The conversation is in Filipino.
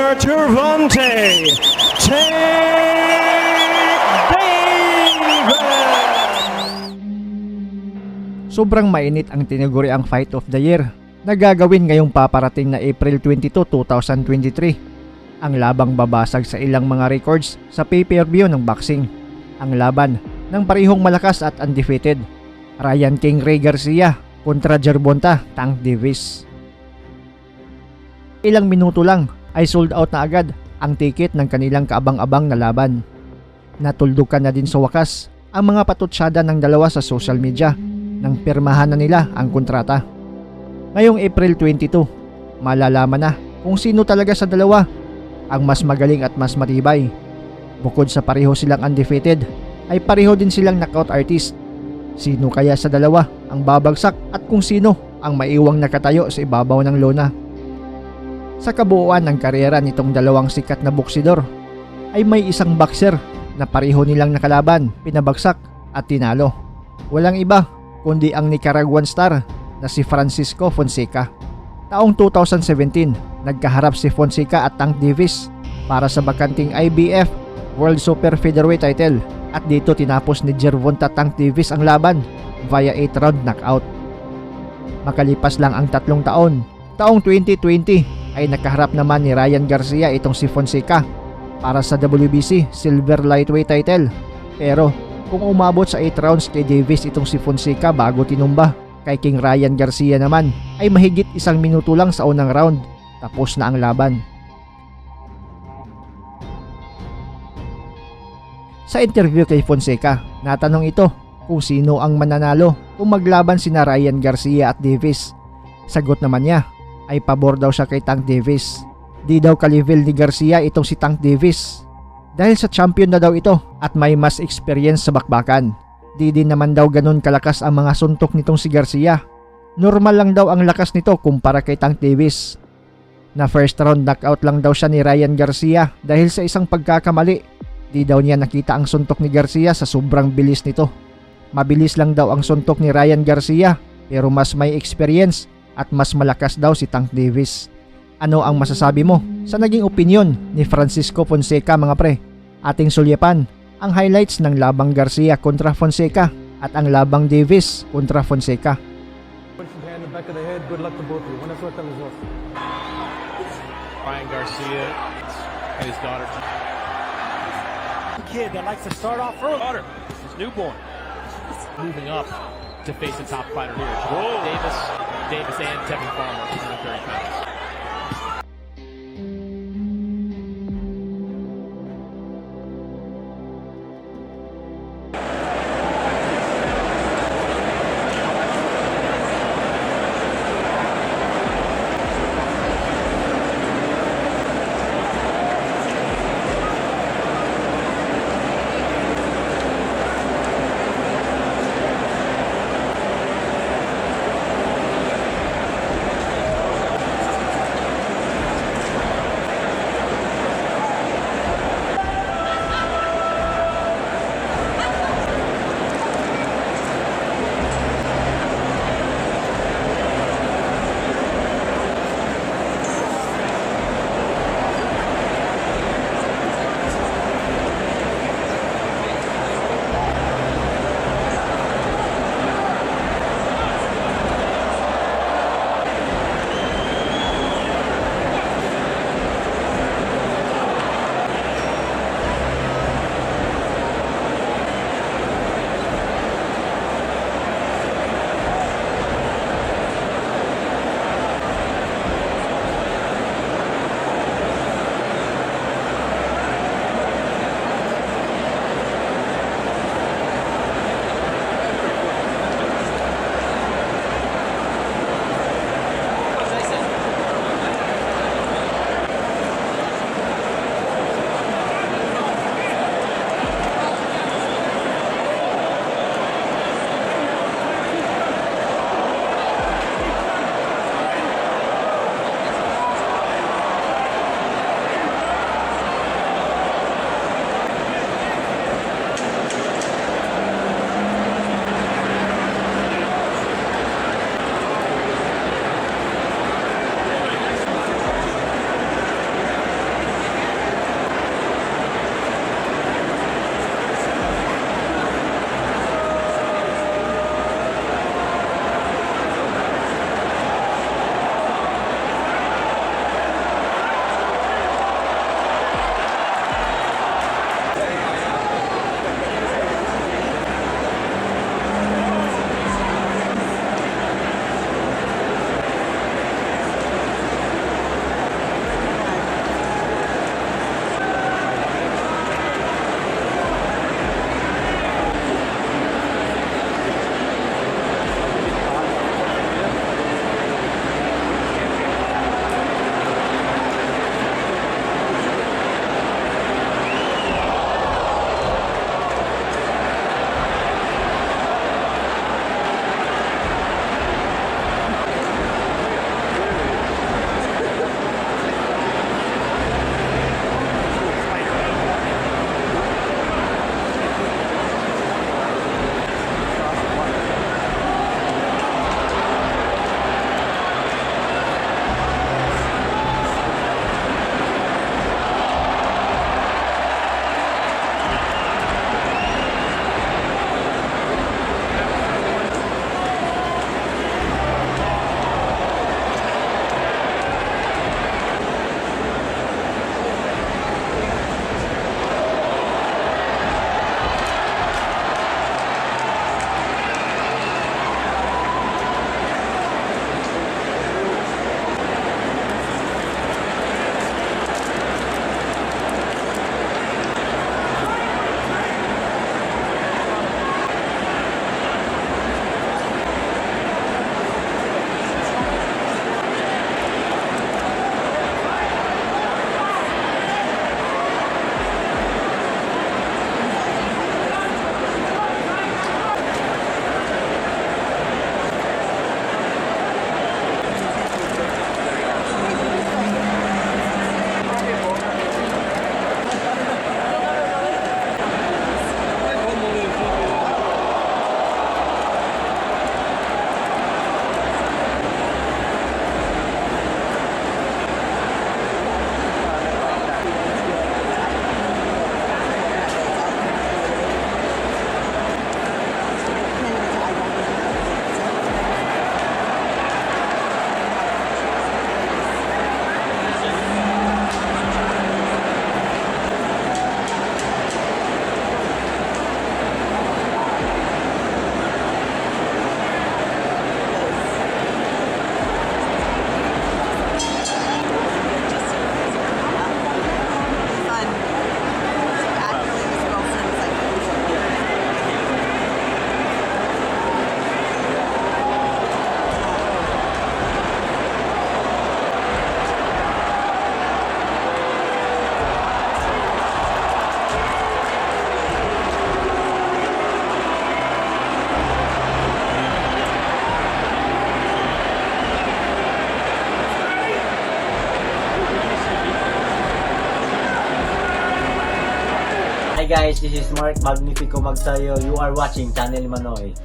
Mr. Gervonta Davis. Sobrang mainit ang tinaguri ang Fight of the Year na gagawin ngayong paparating na April 22, 2023. Ang labang babasag sa ilang mga records sa pay-per-view ng boxing. Ang laban ng parehong malakas at undefeated, Ryan King Ray Garcia kontra Gervonta Tank Davis. Ilang minuto lang ay sold out na agad ang ticket ng kanilang kaabang-abang na laban. Natuldukan na din sa wakas ang mga patutsyada ng dalawa sa social media nang pirmahan na nila ang kontrata. Ngayong April 22, malalaman na kung sino talaga sa dalawa ang mas magaling at mas matibay. Bukod sa pareho silang undefeated, ay pareho din silang knockout artist. Sino kaya sa dalawa ang babagsak at kung sino ang maiwang nakatayo sa ibabaw ng lona? Sa kabuuan ng karera nitong dalawang sikat na boksidor, ay may isang boxer na pareho nilang nakalaban, pinabagsak at tinalo. Walang iba kundi ang Nicaraguan star na si Francisco Fonseca. Taong 2017, nagkaharap si Fonseca at Tank Davis para sa bakanting IBF World Super Featherweight title at dito tinapos ni Gervonta Tank Davis ang laban via 8-round knockout. Makalipas lang ang 3 taon, taong 2020 ay nakaharap naman ni Ryan Garcia itong si Fonseca para sa WBC Silver Lightweight title, pero kung umabot sa 8 rounds kay Davis itong si Fonseca bago tinumba, kay King Ryan Garcia naman ay mahigit 1 minuto lang sa unang round, tapos na ang laban. Sa interview kay Fonseca, natanong ito kung sino ang mananalo kung maglaban sina Ryan Garcia at Davis. Sagot naman niya ay pabor daw siya kay Tank Davis. Di daw ka-level ni Garcia itong si Tank Davis dahil sa champion na daw ito at may mas experience sa bakbakan. Di din naman daw ganun kalakas ang mga suntok nitong si Garcia. Normal lang daw ang lakas nito kumpara kay Tank Davis. Na first round knockout lang daw siya ni Ryan Garcia dahil sa isang pagkakamali. Di daw niya nakita ang suntok ni Garcia sa sobrang bilis nito. Mabilis lang daw ang suntok ni Ryan Garcia pero mas may experience at mas malakas daw si Tank Davis. Ano ang masasabi mo sa naging opinyon ni Francisco Fonseca, mga pre? Ating sulyapan ang highlights ng labang Garcia kontra Fonseca at ang labang Davis kontra Fonseca. Ryan Garcia and his daughter. A kid that likes to start off early. Daughter, his newborn, moving up to face the top fighter here. Davis and Tevin Farmer, 130 pounds. guys, this is Mark Magnifico Magsayo. You are watching Channel Manoy.